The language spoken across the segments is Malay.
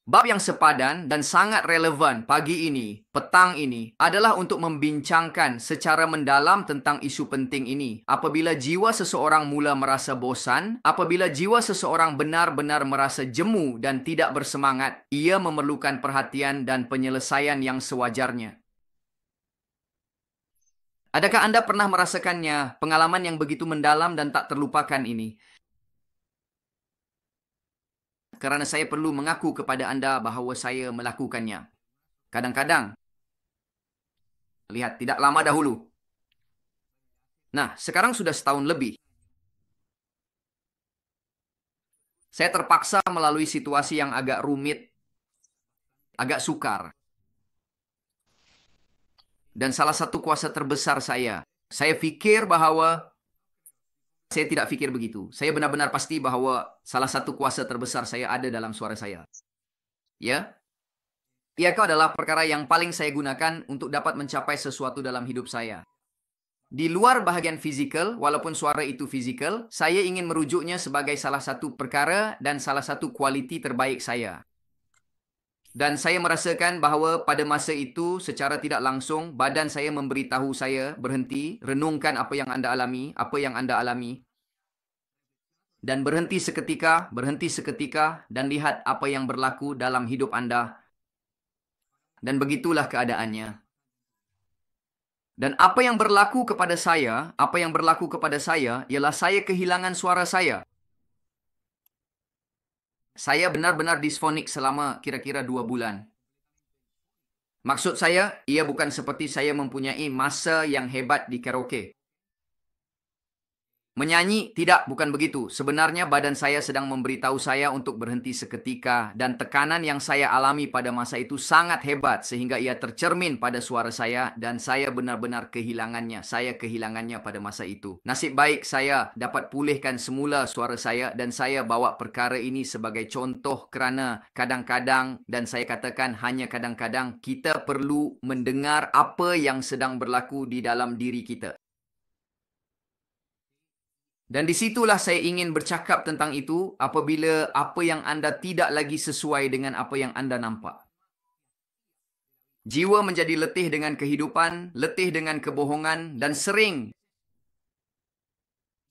Bab yang sepadan dan sangat relevan pagi ini, petang ini, adalah untuk membincangkan secara mendalam tentang isu penting ini. Apabila jiwa seseorang mula merasa bosan, apabila jiwa seseorang benar-benar merasa jemu dan tidak bersemangat, ia memerlukan perhatian dan penyelesaian yang sewajarnya. Adakah Anda pernah merasakannya, pengalaman yang begitu mendalam dan tak terlupakan ini? Karena saya perlu mengaku kepada Anda bahawa saya melakukannya. Kadang-kadang, lihat, tidak lama dahulu. Nah, sekarang sudah setahun lebih. Saya terpaksa melalui situasi yang agak rumit, agak sukar. Dan salah satu kuasa terbesar saya pikir bahwa saya tidak pikir begitu. Saya benar-benar pasti bahwa salah satu kuasa terbesar saya ada dalam suara saya. Ya, iakah adalah perkara yang paling saya gunakan untuk dapat mencapai sesuatu dalam hidup saya. Di luar bahagian fizikal, walaupun suara itu fizikal, saya ingin merujuknya sebagai salah satu perkara dan salah satu kualiti terbaik saya. Dan saya merasakan bahawa pada masa itu, secara tidak langsung, badan saya memberitahu saya berhenti, renungkan apa yang Anda alami, apa yang Anda alami. Dan berhenti seketika, dan lihat apa yang berlaku dalam hidup Anda. Dan begitulah keadaannya. Dan apa yang berlaku kepada saya ialah saya kehilangan suara saya. Saya benar-benar disfonik selama kira-kira 2 bulan. Maksud saya, ia bukan seperti saya mempunyai masa yang hebat di karaoke. Menyanyi, tidak, bukan begitu. Sebenarnya badan saya sedang memberitahu saya untuk berhenti seketika, dan tekanan yang saya alami pada masa itu sangat hebat sehingga ia tercermin pada suara saya dan saya benar-benar kehilangannya. Saya kehilangannya pada masa itu. Nasib baik saya dapat pulihkan semula suara saya dan saya bawa perkara ini sebagai contoh kerana kadang-kadang, dan saya katakan hanya kadang-kadang, kita perlu mendengar apa yang sedang berlaku di dalam diri kita. Dan disitulah saya ingin bercakap tentang itu apabila apa yang Anda tidak lagi sesuai dengan apa yang Anda nampak. Jiwa menjadi letih dengan kehidupan, letih dengan kebohongan, dan sering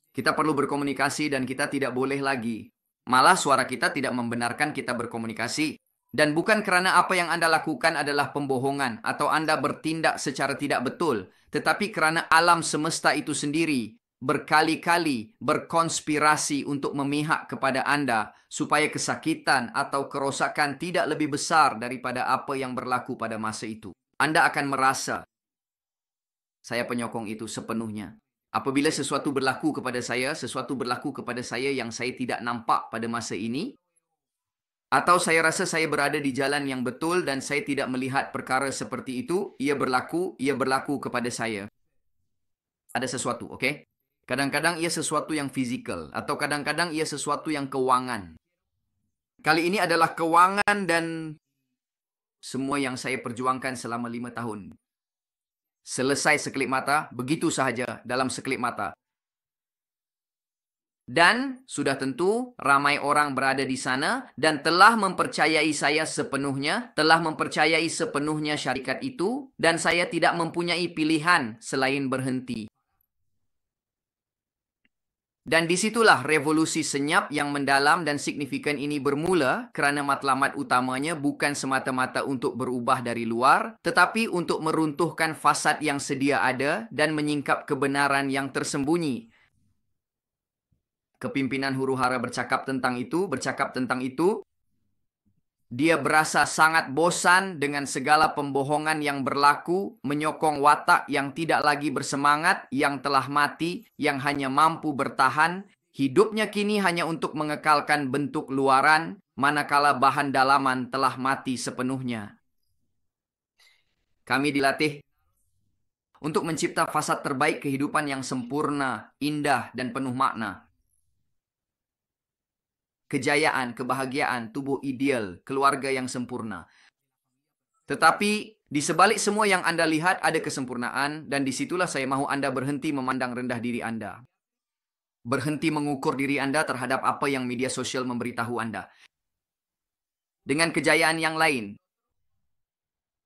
kita perlu berkomunikasi dan kita tidak boleh lagi. Malah suara kita tidak membenarkan kita berkomunikasi. Dan bukan kerana apa yang Anda lakukan adalah pembohongan atau Anda bertindak secara tidak betul, tetapi kerana alam semesta itu sendiri berkali-kali berkonspirasi untuk memihak kepada Anda supaya kesakitan atau kerosakan tidak lebih besar daripada apa yang berlaku pada masa itu. Anda akan merasa saya penyokong itu sepenuhnya. Apabila sesuatu berlaku kepada saya yang saya tidak nampak pada masa ini, atau saya rasa saya berada di jalan yang betul dan saya tidak melihat perkara seperti itu, ia berlaku kepada saya. Ada sesuatu, okey? Kadang-kadang ia sesuatu yang fizikal, atau kadang-kadang ia sesuatu yang keuangan. Kali ini adalah keuangan dan semua yang saya perjuangkan selama 5 tahun. Selesai sekelip mata, begitu sahaja dalam sekelip mata. Dan sudah tentu ramai orang berada di sana dan telah mempercayai saya sepenuhnya, telah mempercayai sepenuhnya syarikat itu, dan saya tidak mempunyai pilihan selain berhenti. Dan disitulah revolusi senyap yang mendalam dan signifikan ini bermula kerana matlamat utamanya bukan semata-mata untuk berubah dari luar, tetapi untuk meruntuhkan fasad yang sedia ada dan menyingkap kebenaran yang tersembunyi. Kepimpinan huru-hara bercakap tentang itu. Dia berasa sangat bosan dengan segala pembohongan yang berlaku, menyokong watak yang tidak lagi bersemangat, yang telah mati, yang hanya mampu bertahan. Hidupnya kini hanya untuk mengekalkan bentuk luaran, manakala bahan dalaman telah mati sepenuhnya. Kami dilatih untuk mencipta fasad terbaik kehidupan yang sempurna, indah, dan penuh makna. Kejayaan, kebahagiaan, tubuh ideal, keluarga yang sempurna. Tetapi di sebalik semua yang Anda lihat ada kesempurnaan, dan disitulah saya mahu Anda berhenti memandang rendah diri Anda. Berhenti mengukur diri Anda terhadap apa yang media sosial memberitahu Anda. dengan kejayaan yang lain.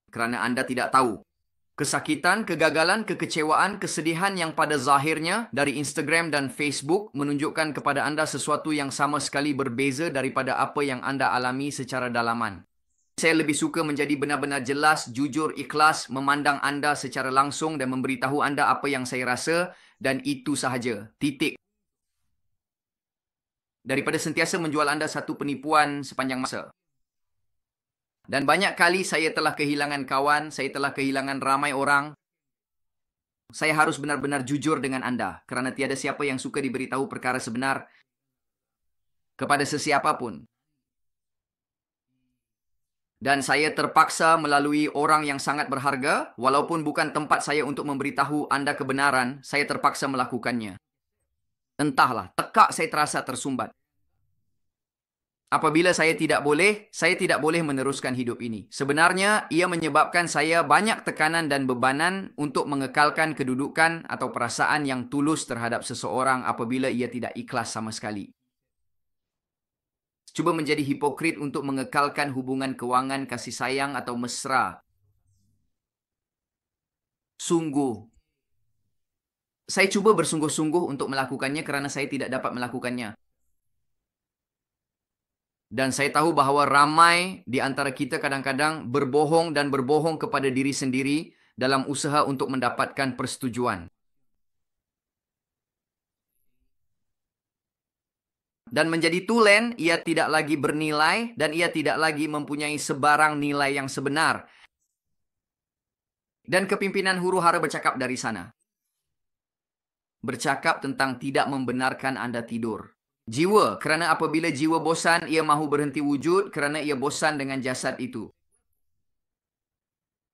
Kerana Anda tidak tahu. Kesakitan, kegagalan, kekecewaan, kesedihan yang pada zahirnya dari Instagram dan Facebook menunjukkan kepada Anda sesuatu yang sama sekali berbeza daripada apa yang Anda alami secara dalaman. Saya lebih suka menjadi benar-benar jelas, jujur, ikhlas, memandang Anda secara langsung dan memberitahu Anda apa yang saya rasa, dan itu sahaja. Titik. Daripada sentiasa menjual Anda satu penipuan sepanjang masa. Dan banyak kali saya telah kehilangan kawan, saya telah kehilangan ramai orang. Saya harus benar-benar jujur dengan Anda, kerana tiada siapa yang suka diberitahu perkara sebenar kepada sesiapa pun. Dan saya terpaksa melalui orang yang sangat berharga, walaupun bukan tempat saya untuk memberitahu Anda kebenaran, saya terpaksa melakukannya. Entahlah, tekak saya terasa tersumbat. Apabila saya tidak boleh meneruskan hidup ini. Sebenarnya, ia menyebabkan saya banyak tekanan dan bebanan untuk mengekalkan kedudukan atau perasaan yang tulus terhadap seseorang apabila ia tidak ikhlas sama sekali. Cuba menjadi hipokrit untuk mengekalkan hubungan kewangan kasih sayang atau mesra. Sungguh. Saya cuba bersungguh-sungguh untuk melakukannya kerana saya tidak dapat melakukannya. Dan saya tahu bahawa ramai di antara kita kadang-kadang berbohong dan berbohong kepada diri sendiri dalam usaha untuk mendapatkan persetujuan. Dan menjadi tulen, ia tidak lagi bernilai dan ia tidak lagi mempunyai sebarang nilai yang sebenar. Dan kepimpinan huru-hara bercakap dari sana. Bercakap tentang tidak membenarkan Anda tidur. Jiwa, kerana apabila jiwa bosan, ia mahu berhenti wujud kerana ia bosan dengan jasad itu.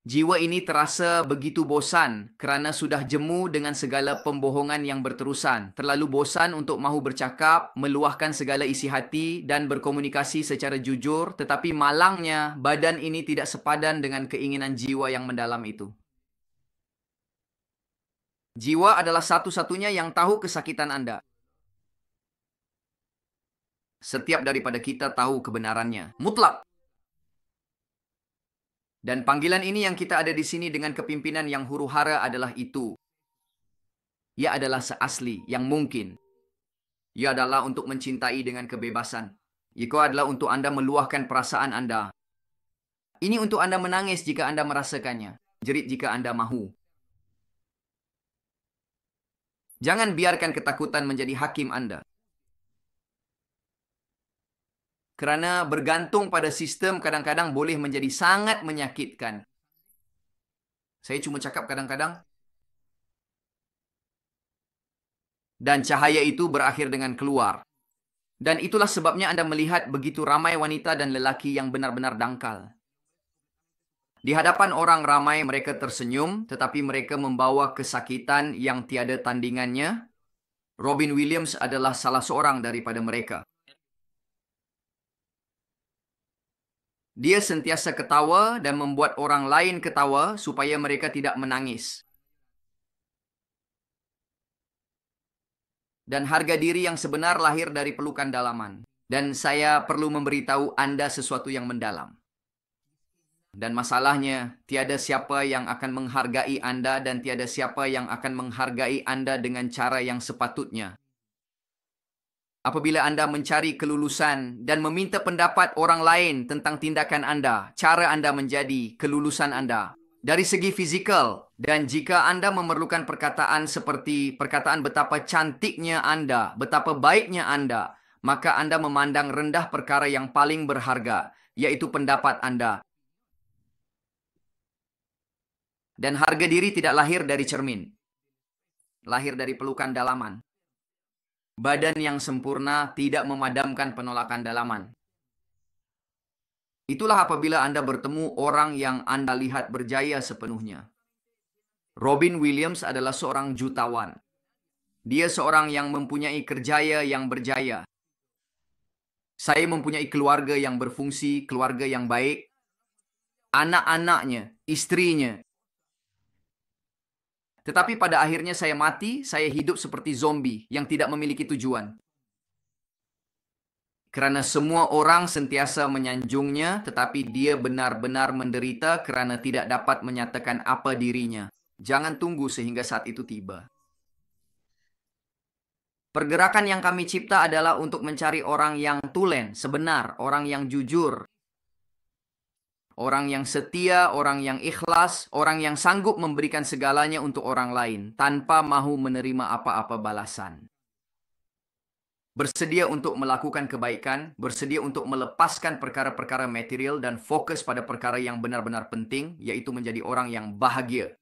Jiwa ini terasa begitu bosan kerana sudah jemu dengan segala pembohongan yang berterusan. Terlalu bosan untuk mahu bercakap, meluahkan segala isi hati dan berkomunikasi secara jujur, tetapi malangnya badan ini tidak sepadan dengan keinginan jiwa yang mendalam itu. Jiwa adalah satu-satunya yang tahu kesakitan Anda. Setiap daripada kita tahu kebenarannya. Mutlak. Dan panggilan ini yang kita ada di sini dengan kepimpinan yang huru-hara adalah itu. Ia adalah seasli yang mungkin. Ia adalah untuk mencintai dengan kebebasan. Ia adalah untuk Anda meluahkan perasaan Anda. Ini untuk Anda menangis jika Anda merasakannya. Jerit jika Anda mahu. Jangan biarkan ketakutan menjadi hakim Anda. Kerana bergantung pada sistem kadang-kadang boleh menjadi sangat menyakitkan. Saya cuma cakap kadang-kadang. Dan cahaya itu berakhir dengan keluar. Dan itulah sebabnya Anda melihat begitu ramai wanita dan lelaki yang benar-benar dangkal. Di hadapan orang ramai mereka tersenyum, tetapi mereka membawa kesakitan yang tiada tandingannya. Robin Williams adalah salah seorang daripada mereka. Dia sentiasa ketawa dan membuat orang lain ketawa supaya mereka tidak menangis. Dan harga diri yang sebenar lahir dari pelukan dalaman. Dan saya perlu memberitahu Anda sesuatu yang mendalam. Dan masalahnya, tiada siapa yang akan menghargai Anda dan tiada siapa yang akan menghargai Anda dengan cara yang sepatutnya. Apabila Anda mencari kelulusan dan meminta pendapat orang lain tentang tindakan Anda, cara Anda menjadi kelulusan Anda dari segi fizikal, dan jika Anda memerlukan perkataan seperti perkataan betapa cantiknya Anda, betapa baiknya Anda, maka Anda memandang rendah perkara yang paling berharga, yaitu pendapat Anda. Dan harga diri tidak lahir dari cermin, lahir dari pelukan dalaman. Badan yang sempurna tidak memadamkan penolakan dalaman. Itulah apabila Anda bertemu orang yang Anda lihat berjaya sepenuhnya. Robin Williams adalah seorang jutawan. Dia seorang yang mempunyai kerjaya yang berjaya. Saya mempunyai keluarga yang berfungsi, keluarga yang baik. Anak-anaknya, istrinya. Tetapi pada akhirnya saya mati, saya hidup seperti zombie yang tidak memiliki tujuan. Karena semua orang sentiasa menyanjungnya, tetapi dia benar-benar menderita karena tidak dapat menyatakan apa dirinya. Jangan tunggu sehingga saat itu tiba. Pergerakan yang kami cipta adalah untuk mencari orang yang tulen, sebenar, orang yang jujur, orang yang setia, orang yang ikhlas, orang yang sanggup memberikan segalanya untuk orang lain tanpa mahu menerima apa-apa balasan. Bersedia untuk melakukan kebaikan, bersedia untuk melepaskan perkara-perkara material dan fokus pada perkara yang benar-benar penting, yaitu menjadi orang yang bahagia.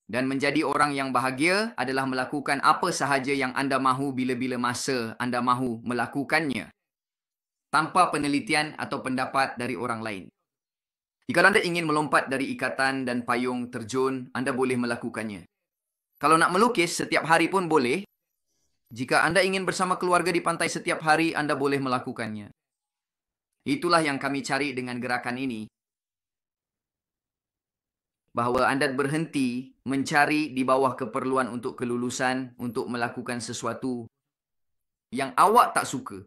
Dan menjadi orang yang bahagia adalah melakukan apa sahaja yang Anda mahu bila-bila masa Anda mahu melakukannya, tanpa penelitian atau pendapat dari orang lain. Jika Anda ingin melompat dari ikatan dan payung terjun, Anda boleh melakukannya. Kalau nak melukis setiap hari pun boleh. Jika Anda ingin bersama keluarga di pantai setiap hari, Anda boleh melakukannya. Itulah yang kami cari dengan gerakan ini. Bahwa Anda berhenti mencari di bawah keperluan untuk kelulusan, untuk melakukan sesuatu yang awak tak suka.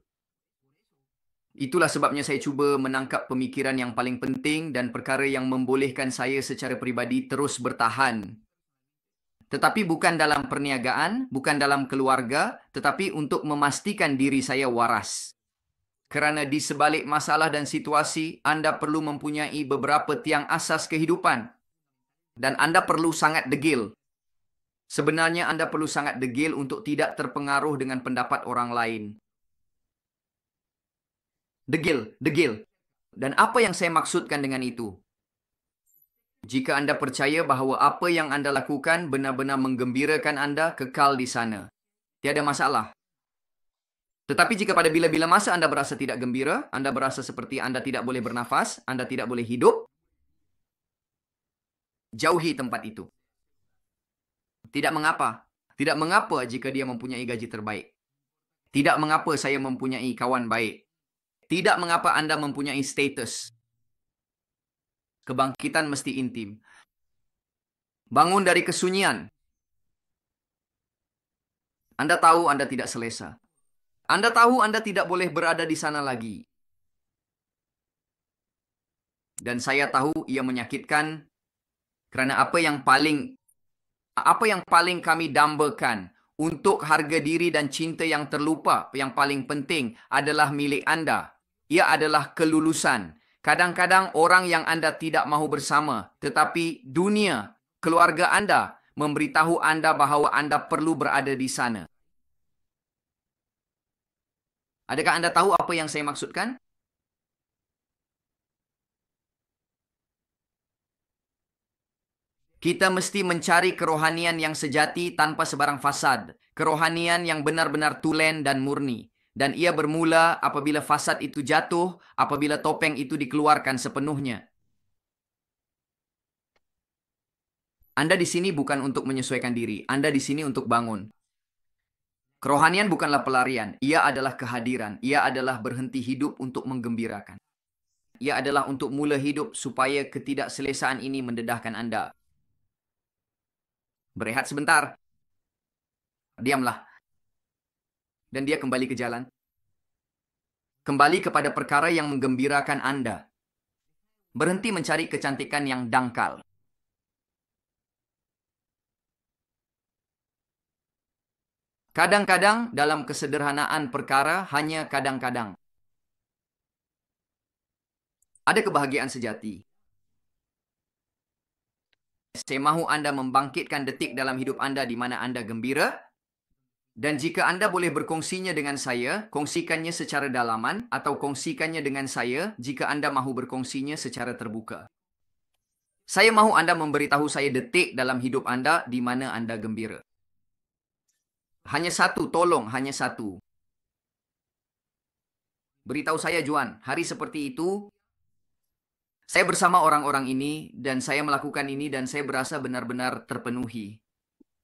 Itulah sebabnya saya cuba menangkap pemikiran yang paling penting dan perkara yang membolehkan saya secara peribadi terus bertahan. Tetapi bukan dalam perniagaan, bukan dalam keluarga, tetapi untuk memastikan diri saya waras. Kerana di sebalik masalah dan situasi, Anda perlu mempunyai beberapa tiang asas kehidupan. Dan Anda perlu sangat degil. Sebenarnya Anda perlu sangat degil untuk tidak terpengaruh dengan pendapat orang lain. Degil, degil. Dan apa yang saya maksudkan dengan itu? Jika Anda percaya bahawa apa yang Anda lakukan benar-benar menggembirakan Anda, kekal di sana. Tiada masalah. Tetapi jika pada bila-bila masa Anda berasa tidak gembira, Anda berasa seperti Anda tidak boleh bernafas, Anda tidak boleh hidup, jauhi tempat itu. Tidak mengapa. Tidak mengapa jika dia mempunyai gaji terbaik. Tidak mengapa saya mempunyai kawan baik. Tidak mengapa Anda mempunyai status. Kebangkitan mesti intim. Bangun dari kesunyian. Anda tahu Anda tidak selesa. Anda tahu Anda tidak boleh berada di sana lagi. Dan saya tahu ia menyakitkan kerana apa yang paling kami dambakan untuk harga diri dan cinta yang terlupa, yang paling penting adalah milik Anda. Ia adalah kelulusan. Kadang-kadang orang yang Anda tidak mahu bersama, tetapi dunia, keluarga Anda memberitahu Anda bahawa Anda perlu berada di sana. Adakah Anda tahu apa yang saya maksudkan? Kita mesti mencari kerohanian yang sejati tanpa sebarang fasad. Kerohanian yang benar-benar tulen dan murni. Dan ia bermula apabila fasad itu jatuh, apabila topeng itu dikeluarkan sepenuhnya. Anda di sini bukan untuk menyesuaikan diri. Anda di sini untuk bangun. Kerohanian bukanlah pelarian. Ia adalah kehadiran. Ia adalah berhenti hidup untuk menggembirakan. Ia adalah untuk mula hidup supaya ketidakselesaan ini mendedahkan Anda. Berehat sebentar. Diamlah. Dan dia kembali ke jalan. Kembali kepada perkara yang menggembirakan Anda. Berhenti mencari kecantikan yang dangkal. Kadang-kadang dalam kesederhanaan perkara hanya kadang-kadang. Ada kebahagiaan sejati. Saya mahu Anda membangkitkan detik dalam hidup Anda di mana Anda gembira. Dan jika Anda boleh berkongsinya dengan saya, kongsikannya secara dalaman atau kongsikannya dengan saya jika Anda mahu berkongsinya secara terbuka. Saya mahu Anda memberitahu saya detik dalam hidup Anda di mana Anda gembira. Hanya satu, tolong, hanya satu. Beritahu saya, Juan, hari seperti itu, saya bersama orang-orang ini, dan saya melakukan ini, dan saya berasa benar-benar terpenuhi.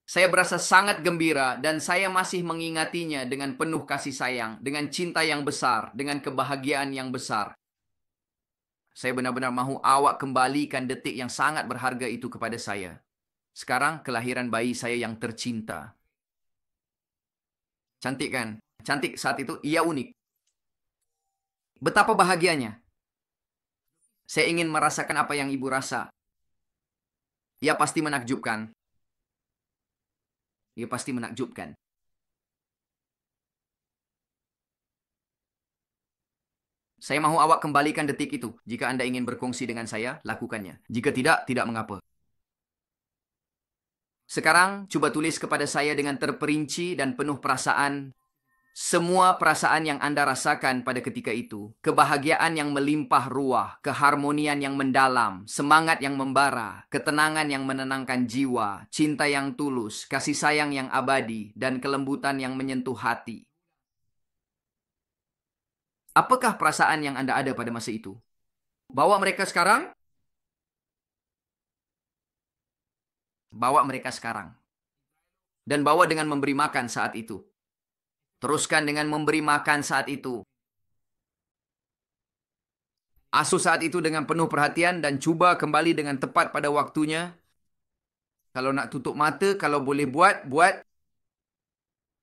Saya berasa sangat gembira, dan saya masih mengingatinya dengan penuh kasih sayang, dengan cinta yang besar, dengan kebahagiaan yang besar. Saya benar-benar mahu awak kembalikan detik yang sangat berharga itu kepada saya. Sekarang, kelahiran bayi saya yang tercinta. Cantik kan? Cantik saat itu, ia unik. Betapa bahagianya. Saya ingin merasakan apa yang ibu rasa. Ia pasti menakjubkan. Ia pasti menakjubkan. Saya mahu awak kembalikan detik itu. Jika Anda ingin berkongsi dengan saya, lakukannya. Jika tidak, tidak mengapa. Sekarang, coba tulis kepada saya dengan terperinci dan penuh perasaan semua perasaan yang Anda rasakan pada ketika itu. Kebahagiaan yang melimpah ruah, keharmonian yang mendalam, semangat yang membara, ketenangan yang menenangkan jiwa, cinta yang tulus, kasih sayang yang abadi, dan kelembutan yang menyentuh hati. Apakah perasaan yang Anda ada pada masa itu? Bawa mereka sekarang. Bawa mereka sekarang. Dan bawa dengan memberi makan saat itu. Teruskan dengan memberi makan saat itu. Asuh saat itu dengan penuh perhatian dan cuba kembali dengan tepat pada waktunya. Kalau nak tutup mata, kalau boleh buat.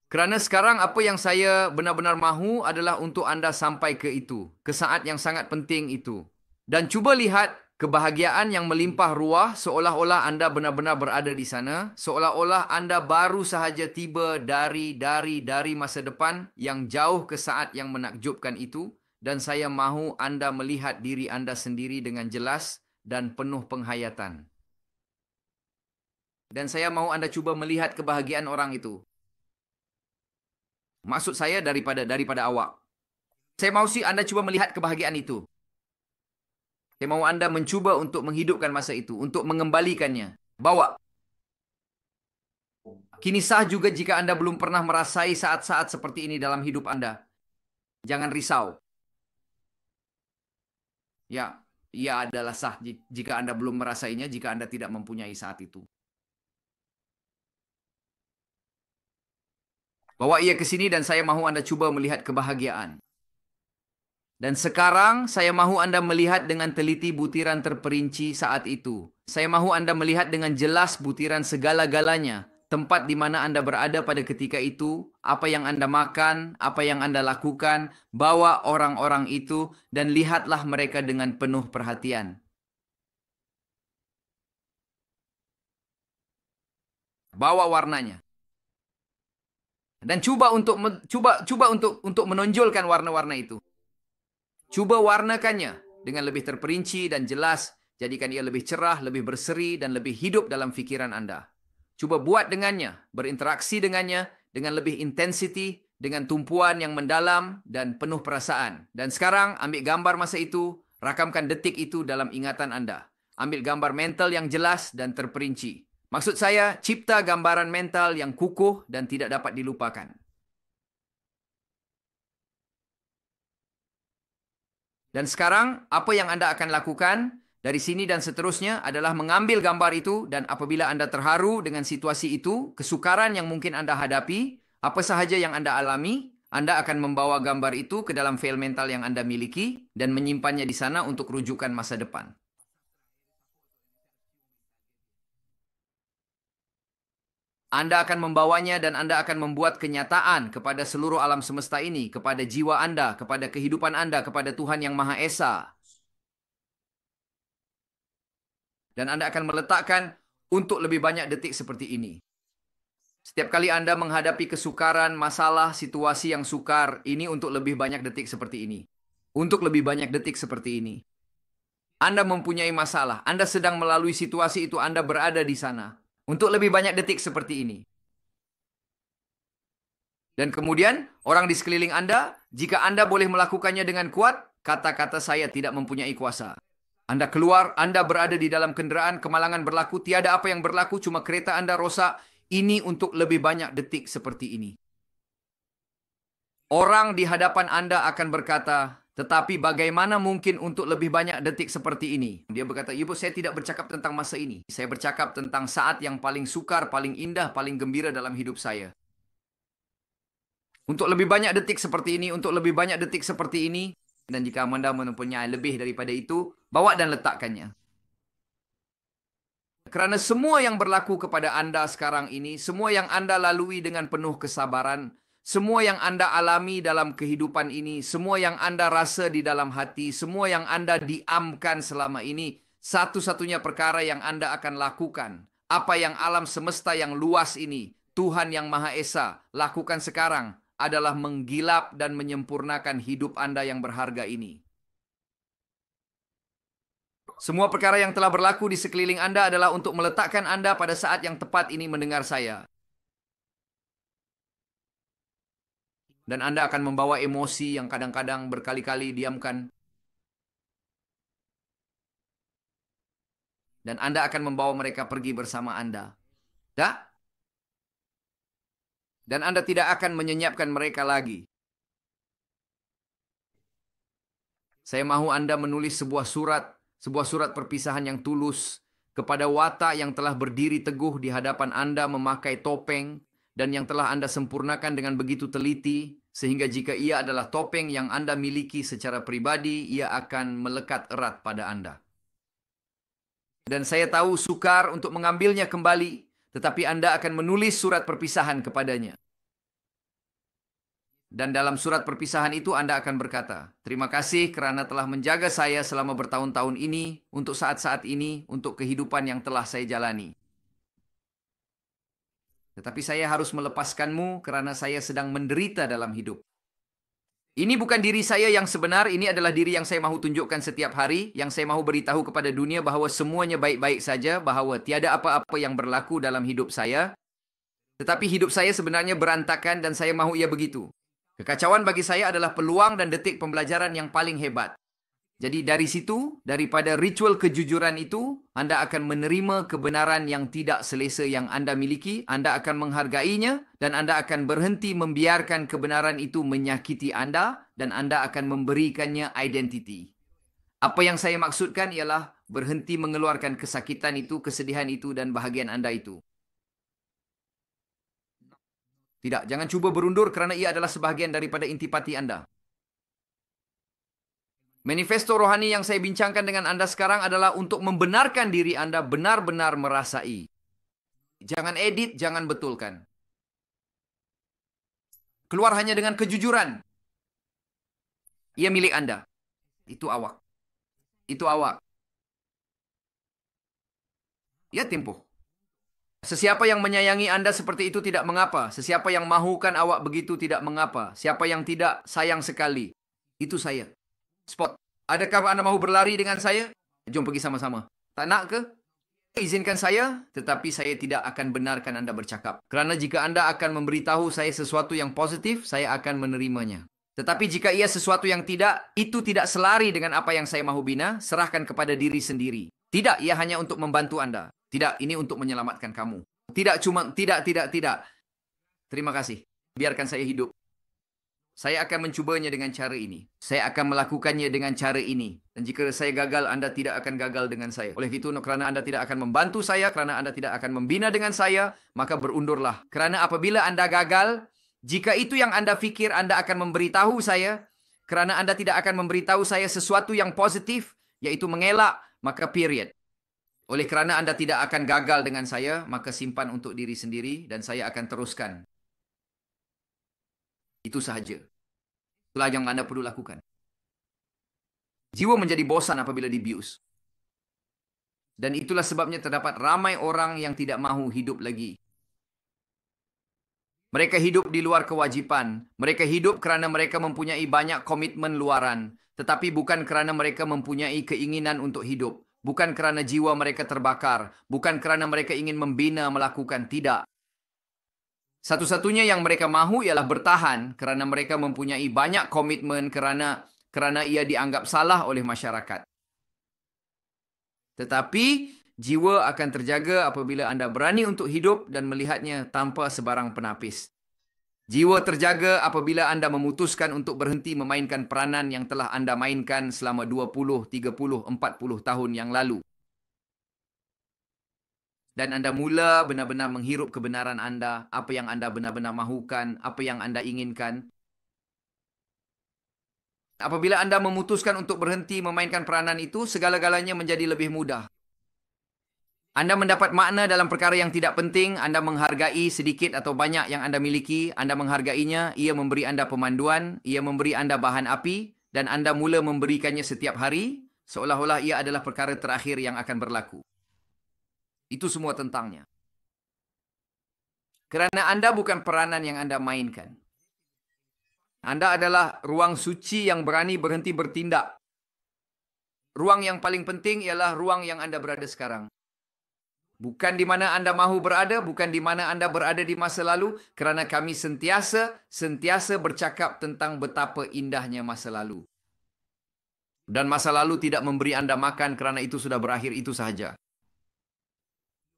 Kerana sekarang apa yang saya benar-benar mahu adalah untuk Anda sampai ke itu. Ke saat yang sangat penting itu. Dan cuba lihat kebahagiaan yang melimpah ruah seolah-olah Anda benar-benar berada di sana. Seolah-olah Anda baru sahaja tiba dari masa depan yang jauh ke saat yang menakjubkan itu. Dan saya mahu Anda melihat diri Anda sendiri dengan jelas dan penuh penghayatan. Dan saya mahu Anda cuba melihat kebahagiaan orang itu. Maksud saya daripada awak. Saya mahu sih Anda cuba melihat kebahagiaan itu. Saya mahu Anda mencuba untuk menghidupkan masa itu, untuk mengembalikannya. Bawa. Kini sah juga jika Anda belum pernah merasai saat-saat seperti ini dalam hidup Anda. Jangan risau. Ya, ia adalah sah jika Anda belum merasainya, jika Anda tidak mempunyai saat itu. Bawa ia ke sini dan saya mahu Anda cuba melihat kebahagiaan. Dan sekarang saya mahu Anda melihat dengan teliti butiran terperinci saat itu. Saya mahu Anda melihat dengan jelas butiran segala-galanya. Tempat di mana Anda berada pada ketika itu, apa yang Anda makan, apa yang Anda lakukan, bawa orang-orang itu dan lihatlah mereka dengan penuh perhatian. Bawa warnanya. Dan cuba untuk menonjolkan warna-warna itu. Cuba warnakannya dengan lebih terperinci dan jelas, jadikan ia lebih cerah, lebih berseri dan lebih hidup dalam fikiran Anda. Cuba buat dengannya, berinteraksi dengannya dengan lebih intensity, dengan tumpuan yang mendalam dan penuh perasaan. Dan sekarang ambil gambar masa itu, rakamkan detik itu dalam ingatan Anda. Ambil gambar mental yang jelas dan terperinci. Maksud saya, cipta gambaran mental yang kukuh dan tidak dapat dilupakan. Dan sekarang, apa yang Anda akan lakukan dari sini dan seterusnya adalah mengambil gambar itu dan apabila Anda terharu dengan situasi itu, kesukaran yang mungkin Anda hadapi, apa sahaja yang Anda alami, Anda akan membawa gambar itu ke dalam file mental yang Anda miliki dan menyimpannya di sana untuk rujukan masa depan. Anda akan membawanya dan Anda akan membuat kenyataan kepada seluruh alam semesta ini, kepada jiwa Anda, kepada kehidupan Anda, kepada Tuhan Yang Maha Esa. Dan Anda akan meletakkan untuk lebih banyak detik seperti ini. Setiap kali Anda menghadapi kesukaran, masalah, situasi yang sukar, ini untuk lebih banyak detik seperti ini. Untuk lebih banyak detik seperti ini. Anda mempunyai masalah, Anda sedang melalui situasi itu, Anda berada di sana. Untuk lebih banyak detik seperti ini. Dan kemudian, orang di sekeliling Anda, jika Anda boleh melakukannya dengan kuat, kata-kata saya tidak mempunyai kuasa. Anda keluar, Anda berada di dalam kenderaan, kemalangan berlaku, tiada apa yang berlaku, cuma kereta Anda rosak. Ini untuk lebih banyak detik seperti ini. Orang di hadapan Anda akan berkata, tetapi bagaimana mungkin untuk lebih banyak detik seperti ini? Dia berkata, ibu, saya tidak bercakap tentang masa ini. Saya bercakap tentang saat yang paling sukar, paling indah, paling gembira dalam hidup saya. Untuk lebih banyak detik seperti ini, untuk lebih banyak detik seperti ini, dan jika Anda mempunyai lebih daripada itu, bawa dan letakkannya. Kerana semua yang berlaku kepada Anda sekarang ini, semua yang Anda lalui dengan penuh kesabaran, Semua yang Anda alami dalam kehidupan ini, semua yang Anda rasa di dalam hati, semua yang Anda diamkan selama ini, satu-satunya perkara yang Anda akan lakukan, apa yang alam semesta yang luas ini, Tuhan yang Maha Esa, lakukan sekarang adalah menggilap dan menyempurnakan hidup Anda yang berharga ini. Semua perkara yang telah berlaku di sekeliling Anda adalah untuk meletakkan Anda pada saat yang tepat ini mendengar saya. Dan Anda akan membawa emosi yang kadang-kadang berkali-kali diamkan. Dan Anda akan membawa mereka pergi bersama Anda. Ya? Dan Anda tidak akan menyenyapkan mereka lagi. Saya mahu Anda menulis sebuah surat perpisahan yang tulus kepada watak yang telah berdiri teguh di hadapan Anda memakai topeng dan yang telah Anda sempurnakan dengan begitu teliti, sehingga jika ia adalah topeng yang Anda miliki secara pribadi, ia akan melekat erat pada Anda. Dan saya tahu sukar untuk mengambilnya kembali, tetapi Anda akan menulis surat perpisahan kepadanya. Dan dalam surat perpisahan itu Anda akan berkata, terima kasih karena telah menjaga saya selama bertahun-tahun ini, untuk saat-saat ini, untuk kehidupan yang telah saya jalani. Tetapi saya harus melepaskanmu karena saya sedang menderita dalam hidup. Ini bukan diri saya yang sebenar, ini adalah diri yang saya mahu tunjukkan setiap hari, yang saya mahu beritahu kepada dunia bahwa semuanya baik-baik saja, bahwa tiada apa-apa yang berlaku dalam hidup saya. Tetapi hidup saya sebenarnya berantakan dan saya mahu ia begitu. Kekacauan bagi saya adalah peluang dan detik pembelajaran yang paling hebat. Jadi dari situ, daripada ritual kejujuran itu, Anda akan menerima kebenaran yang tidak selesa yang Anda miliki, Anda akan menghargainya, dan Anda akan berhenti membiarkan kebenaran itu menyakiti Anda, dan Anda akan memberikannya identiti. Apa yang saya maksudkan ialah berhenti mengeluarkan kesakitan itu, kesedihan itu, dan bahagian Anda itu. Tidak, jangan cuba berundur kerana ia adalah sebahagian daripada intipati Anda. Manifesto rohani yang saya bincangkan dengan Anda sekarang adalah untuk membenarkan diri Anda benar-benar merasai. Jangan edit, jangan betulkan. Keluar hanya dengan kejujuran. Ia milik Anda. Itu awak. Itu awak. Ya, tempoh. Sesiapa yang menyayangi Anda seperti itu tidak mengapa. Sesiapa yang mahukan awak begitu tidak mengapa. Siapa yang tidak, sayang sekali. Itu saya. Spot. Adakah Anda mahu berlari dengan saya? Jom pergi sama-sama. Tak nak ke? Izinkan saya, tetapi saya tidak akan benarkan Anda bercakap. Kerana jika Anda akan memberitahu saya sesuatu yang positif, saya akan menerimanya. Tetapi jika ia sesuatu yang tidak, itu tidak selari dengan apa yang saya mahu bina, serahkan kepada diri sendiri. Tidak, ia hanya untuk membantu Anda. Tidak, ini untuk menyelamatkan kamu. Tidak. Terima kasih. Biarkan saya hidup. Saya akan mencubanya dengan cara ini. Saya akan melakukannya dengan cara ini. Dan jika saya gagal, Anda tidak akan gagal dengan saya. Oleh itu, kerana Anda tidak akan membantu saya, kerana Anda tidak akan membina dengan saya, maka berundurlah. Kerana apabila Anda gagal, jika itu yang Anda fikir Anda akan memberitahu saya, kerana Anda tidak akan memberitahu saya sesuatu yang positif, yaitu mengelak, maka period. Oleh kerana Anda tidak akan gagal dengan saya, maka simpan untuk diri sendiri dan saya akan teruskan. Itu sahaja. Itulah yang Anda perlu lakukan. Jiwa menjadi bosan apabila dibius. Dan itulah sebabnya terdapat ramai orang yang tidak mahu hidup lagi. Mereka hidup di luar kewajipan. Mereka hidup kerana mereka mempunyai banyak komitmen luaran. Tetapi bukan kerana mereka mempunyai keinginan untuk hidup. Bukan kerana jiwa mereka terbakar. Bukan kerana mereka ingin membina, melakukan. Tidak. Satu-satunya yang mereka mahu ialah bertahan kerana mereka mempunyai banyak komitmen kerana ia dianggap salah oleh masyarakat. Tetapi jiwa akan terjaga apabila Anda berani untuk hidup dan melihatnya tanpa sebarang penapis. Jiwa terjaga apabila Anda memutuskan untuk berhenti memainkan peranan yang telah Anda mainkan selama 20, 30, 40 tahun yang lalu. Dan Anda mula benar-benar menghirup kebenaran Anda, apa yang Anda benar-benar mahukan, apa yang Anda inginkan. Apabila Anda memutuskan untuk berhenti memainkan peranan itu, segala-galanya menjadi lebih mudah. Anda mendapat makna dalam perkara yang tidak penting, Anda menghargai sedikit atau banyak yang Anda miliki, Anda menghargainya, ia memberi Anda pemanduan, ia memberi Anda bahan api, dan Anda mula memberikannya setiap hari, seolah-olah ia adalah perkara terakhir yang akan berlaku. Itu semua tentangnya. Kerana Anda bukan peranan yang Anda mainkan. Anda adalah ruang suci yang berani berhenti bertindak. Ruang yang paling penting ialah ruang yang Anda berada sekarang. Bukan di mana Anda mahu berada, bukan di mana Anda berada di masa lalu, kerana kami sentiasa bercakap tentang betapa indahnya masa lalu. Dan masa lalu tidak memberi Anda makan kerana itu sudah berakhir, itu sahaja.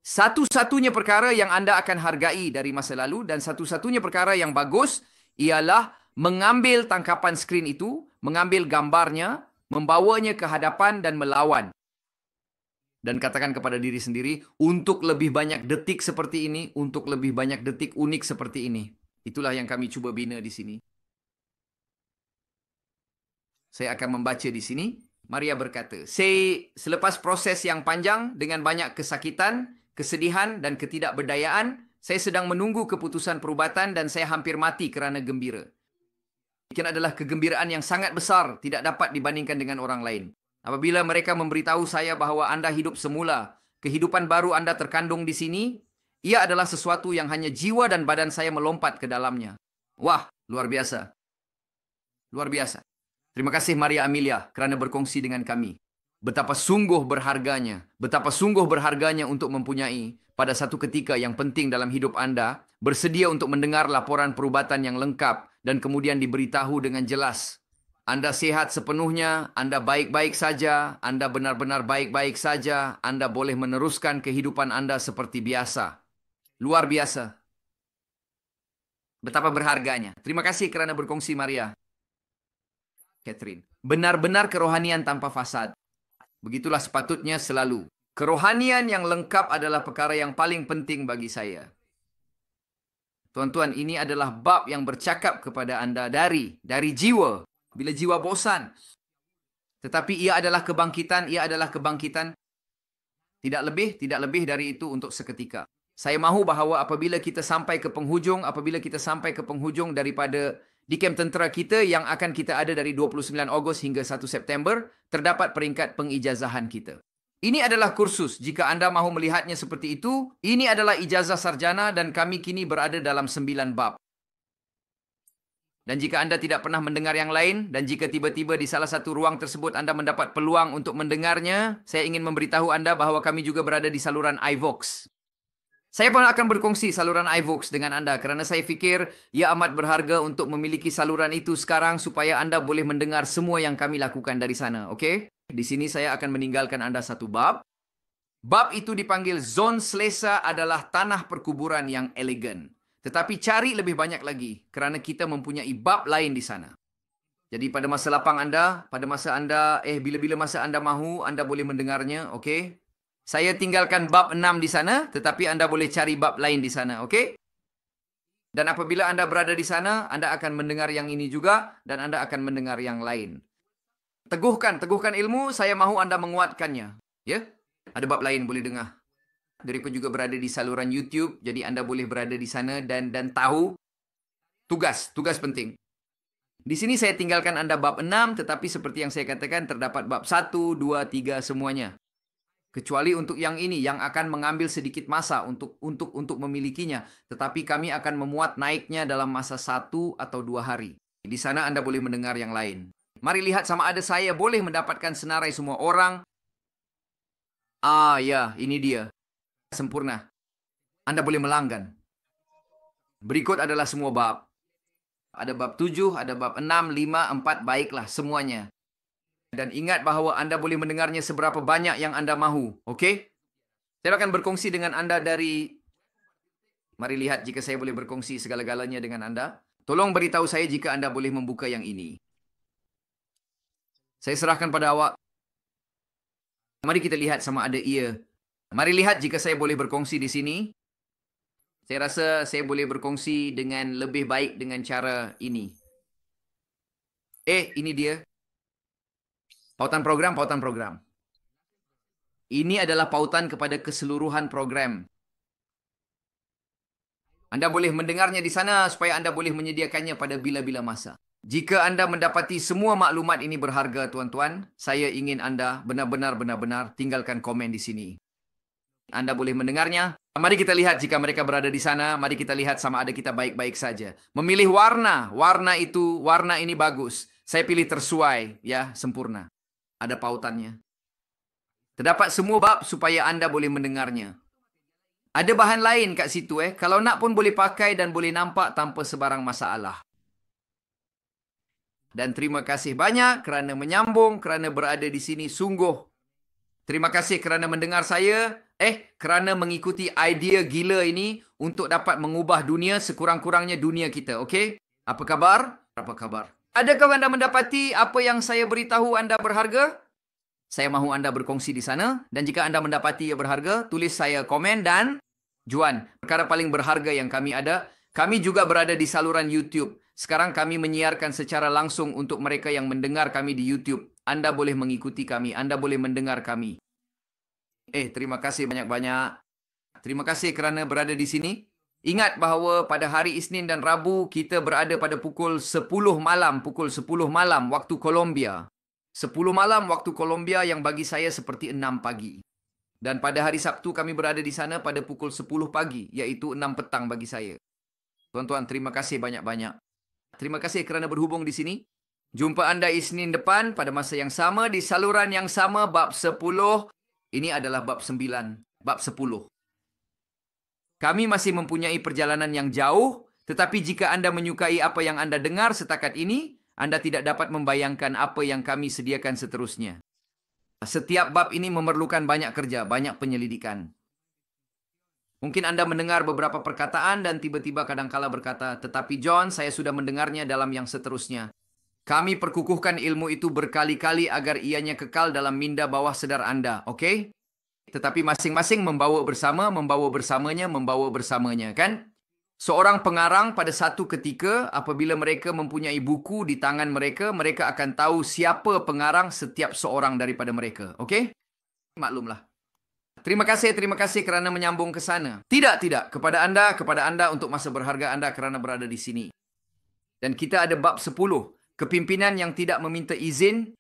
Satu-satunya perkara yang Anda akan hargai dari masa lalu dan satu-satunya perkara yang bagus ialah mengambil tangkapan skrin itu, mengambil gambarnya, membawanya ke hadapan dan melawan. Dan katakan kepada diri sendiri, untuk lebih banyak detik seperti ini, untuk lebih banyak detik unik seperti ini. Itulah yang kami cuba bina di sini. Saya akan membaca di sini. Maria berkata, selepas proses yang panjang dengan banyak kesakitan, kesedihan dan ketidakberdayaan, saya sedang menunggu keputusan perubatan dan saya hampir mati kerana gembira. Ini adalah kegembiraan yang sangat besar, tidak dapat dibandingkan dengan orang lain. Apabila mereka memberitahu saya bahawa Anda hidup semula, kehidupan baru Anda terkandung di sini, ia adalah sesuatu yang hanya jiwa dan badan saya melompat ke dalamnya. Wah, luar biasa. Luar biasa. Terima kasih Maria Amelia kerana berkongsi dengan kami. Betapa sungguh berharganya untuk mempunyai pada satu ketika yang penting dalam hidup Anda, bersedia untuk mendengar laporan perubatan yang lengkap dan kemudian diberitahu dengan jelas. Anda sehat sepenuhnya, Anda baik-baik saja, Anda benar-benar baik-baik saja, Anda boleh meneruskan kehidupan Anda seperti biasa. Luar biasa. Betapa berharganya. Terima kasih kerana berkongsi Maria. Catherine. Benar-benar kerohanian tanpa fasad. Begitulah sepatutnya selalu. Kerohanian yang lengkap adalah perkara yang paling penting bagi saya. Tuan-tuan, ini adalah bab yang bercakap kepada Anda dari jiwa. Bila jiwa bosan. Tetapi ia adalah kebangkitan. Tidak lebih dari itu untuk seketika. Saya mahu bahawa apabila kita sampai ke penghujung daripada di kem tentera kita yang akan kita ada dari 29 Ogos hingga 1 September, terdapat peringkat pengijazahan kita. Ini adalah kursus. Jika Anda mahu melihatnya seperti itu, ini adalah ijazah sarjana dan kami kini berada dalam 9 bab. Dan jika Anda tidak pernah mendengar yang lain, dan jika tiba-tiba di salah satu ruang tersebut Anda mendapat peluang untuk mendengarnya, saya ingin memberitahu Anda bahawa kami juga berada di saluran iVox. Saya pun akan berkongsi saluran iVox dengan Anda kerana saya fikir ia amat berharga untuk memiliki saluran itu sekarang supaya Anda boleh mendengar semua yang kami lakukan dari sana. Okey? Di sini saya akan meninggalkan Anda satu bab. Bab itu dipanggil Zon Selesa adalah tanah perkuburan yang elegan. Tetapi cari lebih banyak lagi kerana kita mempunyai bab lain di sana. Jadi pada masa lapang Anda, bila-bila masa Anda mahu, Anda boleh mendengarnya, okey? Saya tinggalkan bab 6 di sana, tetapi Anda boleh cari bab lain di sana, okey? Dan apabila Anda berada di sana, Anda akan mendengar yang ini juga dan Anda akan mendengar yang lain. Teguhkan ilmu, saya mahu Anda menguatkannya, ya? Ada bab lain boleh dengar. Mereka juga berada di saluran YouTube, jadi Anda boleh berada di sana dan tahu tugas penting. Di sini saya tinggalkan Anda bab 6, tetapi seperti yang saya katakan terdapat bab 1, 2, 3 semuanya. Kecuali untuk yang ini yang akan mengambil sedikit masa untuk memilikinya, tetapi kami akan memuat naiknya dalam masa 1 atau 2 hari. Di sana Anda boleh mendengar yang lain. Mari lihat sama ada saya boleh mendapatkan senarai semua orang. Ya, ini dia. Sempurna. Anda boleh melanggan. Berikut adalah semua bab. Ada bab 7, ada bab 6, 5, 4, baiklah semuanya. Dan ingat bahawa Anda boleh mendengarnya seberapa banyak yang Anda mahu. Okey? Saya akan berkongsi dengan Anda dari... Mari lihat jika saya boleh berkongsi segala-galanya dengan Anda. Tolong beritahu saya jika Anda boleh membuka yang ini. Saya serahkan pada awak. Mari kita lihat sama ada ia. Mari lihat jika saya boleh berkongsi di sini. Saya rasa saya boleh berkongsi dengan lebih baik dengan cara ini. Ini dia. Pautan program. Ini adalah pautan kepada keseluruhan program. Anda boleh mendengarnya di sana supaya Anda boleh menyediakannya pada bila-bila masa. Jika Anda mendapati semua maklumat ini berharga, tuan-tuan, saya ingin Anda benar-benar tinggalkan komen di sini. Anda boleh mendengarnya. Mari kita lihat jika mereka berada di sana. Mari kita lihat sama ada kita baik-baik saja. Memilih warna. Warna ini bagus. Saya pilih tersuai, ya, sempurna. Ada pautannya. Terdapat semua bab supaya Anda boleh mendengarnya. Ada bahan lain kat situ, Kalau nak pun boleh pakai dan boleh nampak tanpa sebarang masalah. Dan terima kasih banyak kerana menyambung, kerana berada di sini sungguh. Terima kasih kerana mendengar saya. Kerana mengikuti idea gila ini untuk dapat mengubah dunia sekurang-kurangnya dunia kita, okey? Apa khabar? Apa khabar? Adakah anda mendapati apa yang saya beritahu anda berharga? Saya mahu anda berkongsi di sana. Dan jika anda mendapati ia berharga, tulis saya komen dan Juan. Perkara paling berharga yang kami ada, kami juga berada di saluran YouTube. Sekarang kami menyiarkan secara langsung untuk mereka yang mendengar kami di YouTube. Anda boleh mengikuti kami, Anda boleh mendengar kami. Terima kasih banyak-banyak. Terima kasih kerana berada di sini. Ingat bahawa pada hari Isnin dan Rabu kita berada pada pukul 10 malam waktu Colombia. 10 malam waktu Colombia yang bagi saya seperti 6 pagi. Dan pada hari Sabtu kami berada di sana pada pukul 10 pagi, iaitu 6 petang bagi saya. Tuan-tuan, terima kasih banyak-banyak. Terima kasih kerana berhubung di sini. Jumpa anda Isnin depan pada masa yang sama di saluran yang sama bab 10. Ini adalah bab 9, bab 10. Kami masih mempunyai perjalanan yang jauh, tetapi jika anda menyukai apa yang anda dengar setakat ini, anda tidak dapat membayangkan apa yang kami sediakan seterusnya. Setiap bab ini memerlukan banyak kerja, banyak penyelidikan. Mungkin anda mendengar beberapa perkataan dan tiba-tiba kadangkala berkata, tetapi John, saya sudah mendengarnya dalam yang seterusnya. Kami perkukuhkan ilmu itu berkali-kali agar ianya kekal dalam minda bawah sedar anda, okey? Tetapi masing-masing membawa bersamanya, kan? Seorang pengarang pada satu ketika, apabila mereka mempunyai buku di tangan mereka, mereka akan tahu siapa pengarang setiap seorang daripada mereka, okey? Maklumlah. Terima kasih kerana menyambung ke sana. Tidak, kepada anda untuk masa berharga anda kerana berada di sini. Dan kita ada bab 10, kepimpinan yang tidak meminta izin.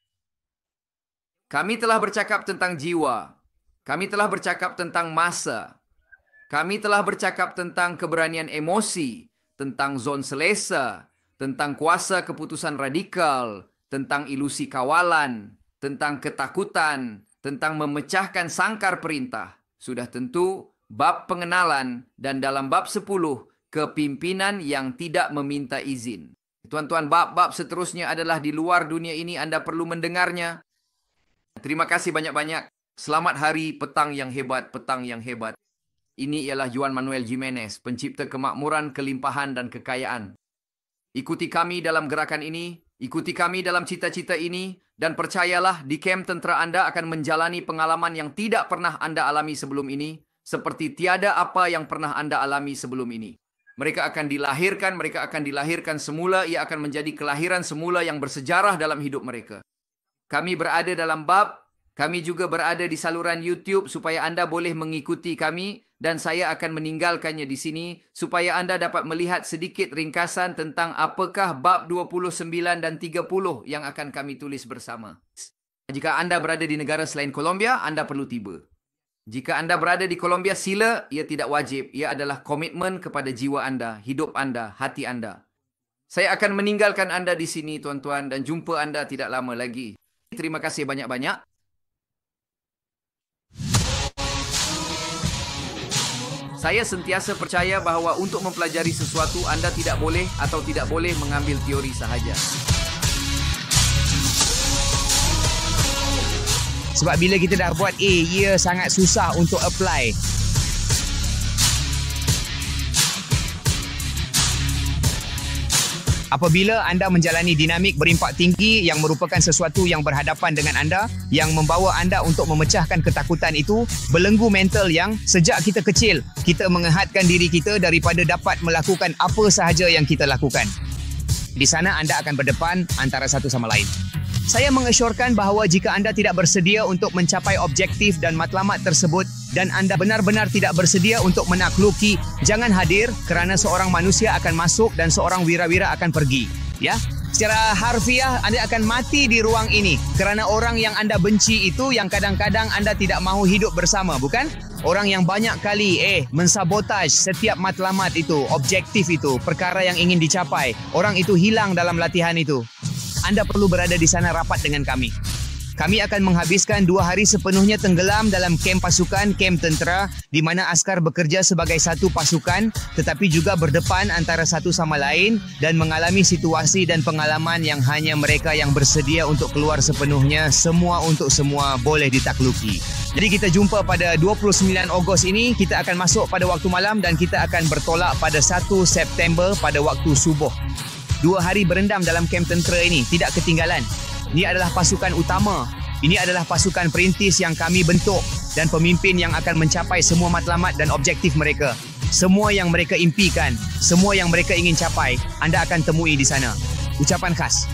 Kami telah bercakap tentang jiwa. Kami telah bercakap tentang masa. Kami telah bercakap tentang keberanian emosi, tentang zon selesa, tentang kuasa keputusan radikal, tentang ilusi kawalan, tentang ketakutan, tentang memecahkan sangkar perintah. Sudah tentu, bab pengenalan dan dalam bab 10, kepimpinan yang tidak meminta izin. Tuan-tuan, bab-bab seterusnya adalah di luar dunia ini, anda perlu mendengarnya. Terima kasih banyak-banyak. Selamat hari petang yang hebat, petang yang hebat. Ini ialah Juan Manuel Jimenez, pencipta kemakmuran, kelimpahan dan kekayaan. Ikuti kami dalam gerakan ini, ikuti kami dalam cita-cita ini, dan percayalah di kem tentera anda akan menjalani pengalaman yang tidak pernah anda alami sebelum ini, seperti tiada apa yang pernah anda alami sebelum ini. Mereka akan dilahirkan semula, ia akan menjadi kelahiran semula yang bersejarah dalam hidup mereka. Kami berada dalam bab, kami juga berada di saluran YouTube supaya anda boleh mengikuti kami, dan saya akan meninggalkannya di sini supaya anda dapat melihat sedikit ringkasan tentang apakah bab 29 dan 30 yang akan kami tulis bersama. Jika anda berada di negara selain Colombia, anda perlu tiba. Jika anda berada di Colombia, sila, ia tidak wajib. Ia adalah komitmen kepada jiwa anda, hidup anda, hati anda. Saya akan meninggalkan anda di sini, tuan-tuan, dan jumpa anda tidak lama lagi. Terima kasih banyak-banyak. Saya sentiasa percaya bahawa untuk mempelajari sesuatu, anda tidak boleh atau tidak boleh mengambil teori sahaja. Sebab bila kita dah buat A, ia sangat susah untuk apply. Apabila anda menjalani dinamik berimpak tinggi yang merupakan sesuatu yang berhadapan dengan anda, yang membawa anda untuk memecahkan ketakutan itu, belenggu mental yang sejak kita kecil, kita mengehadkan diri kita daripada dapat melakukan apa sahaja yang kita lakukan. Di sana anda akan berdepan antara satu sama lain. Saya mengesyorkan bahawa jika anda tidak bersedia untuk mencapai objektif dan matlamat tersebut dan anda benar-benar tidak bersedia untuk menakluki, jangan hadir kerana seorang manusia akan masuk dan seorang wira-wira akan pergi. Ya, secara harfiah anda akan mati di ruang ini kerana orang yang anda benci itu yang kadang-kadang anda tidak mahu hidup bersama, bukan? Orang yang banyak kali mensabotaj setiap matlamat itu, objektif itu, perkara yang ingin dicapai. Orang itu hilang dalam latihan itu. Anda perlu berada di sana rapat dengan kami. Kami akan menghabiskan 2 hari sepenuhnya tenggelam dalam kem pasukan, kem tentera, di mana askar bekerja sebagai satu pasukan tetapi juga berdepan antara satu sama lain dan mengalami situasi dan pengalaman yang hanya mereka yang bersedia untuk keluar sepenuhnya, semua untuk semua boleh ditakluki. Jadi kita jumpa pada 29 Ogos ini, kita akan masuk pada waktu malam dan kita akan bertolak pada 1 September pada waktu subuh. 2 hari berendam dalam kem tentera ini, tidak ketinggalan. Ini adalah pasukan utama. Ini adalah pasukan perintis yang kami bentuk dan pemimpin yang akan mencapai semua matlamat dan objektif mereka. Semua yang mereka impikan, semua yang mereka ingin capai, anda akan temui di sana. Ucapan khas.